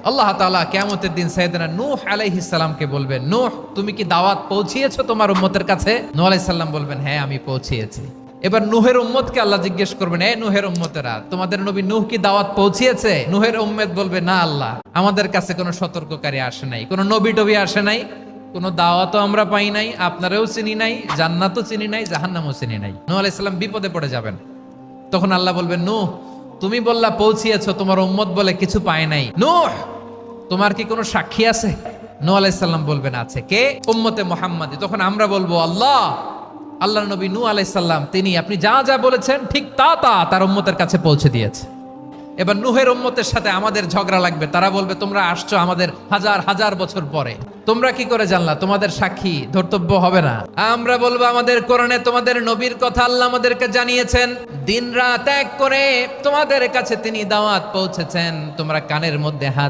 আল্লাহ তাআলা কিয়ামতের দিন সাইয়েদনা নূহ আলাইহিস সালামকে বলবেন, নূহ তুমি কি দাওয়াত পৌঁছিয়েছো তোমার উম্মতের কাছে? নূহ আলাইহিস সালাম বলবেন, হ্যাঁ আমি পৌঁছিয়েছি। এবার নূহের উম্মতকে আল্লাহ জিজ্ঞেস করবেন, এ নূহের উম্মতেরা, তোমাদের নবী নূহ কি দাওয়াত পৌঁছিয়েছে? নূহের উম্মত বলবে, না আল্লাহ, আমাদের কাছে কোনো সতর্ককারী আসে নাই, কোনো নবী টবি আসে নাই, কোনো দাওয়াতও আমরা পাই নাই, আপনারাও চিনি নাই, জান্নাতও চিনি নাই, জাহান্নামও চিনি নাই। নূহ আলাইহিস সালাম বিপদে পড়ে যাবেন। তখন আল্লাহ বলবেন, নূহ তুমি বললা পৌঁছিয়েছো, তোমার উম্মত বলে কিছু পায় নাই। নূহ তোমার কি কোনো সাক্ষী আছে? নূহ আলাইহিস সালাম বলবেন, আছে। কে? উম্মতে মুহাম্মাদি। তখন আমরা বলবো, আল্লাহর নবী নূহ আলাইহিস সালাম তিনি আপনি যা যা বলেছেন ঠিক তা তার উম্মতের কাছে পৌঁছে দিয়েছে। এবার নূহের উম্মতের সাথে আমাদের ঝগড়া লাগবে। তারা বলবে, তোমরা আসছো আমাদের হাজার হাজার বছর পরে, তোমরা কি করে জানলা? তোমাদের সাক্ষী ধর্তব্য হবে না? আমরা বলবো, আমাদের কোরআনে তোমাদের নবীর কথা আল্লাহ আমাদেরকে জানিয়েছেন, দিন রাত এক করে তোমাদের কাছে তিনি দাওয়াত পৌঁছেছেন, তোমরা কানের মধ্যে হাত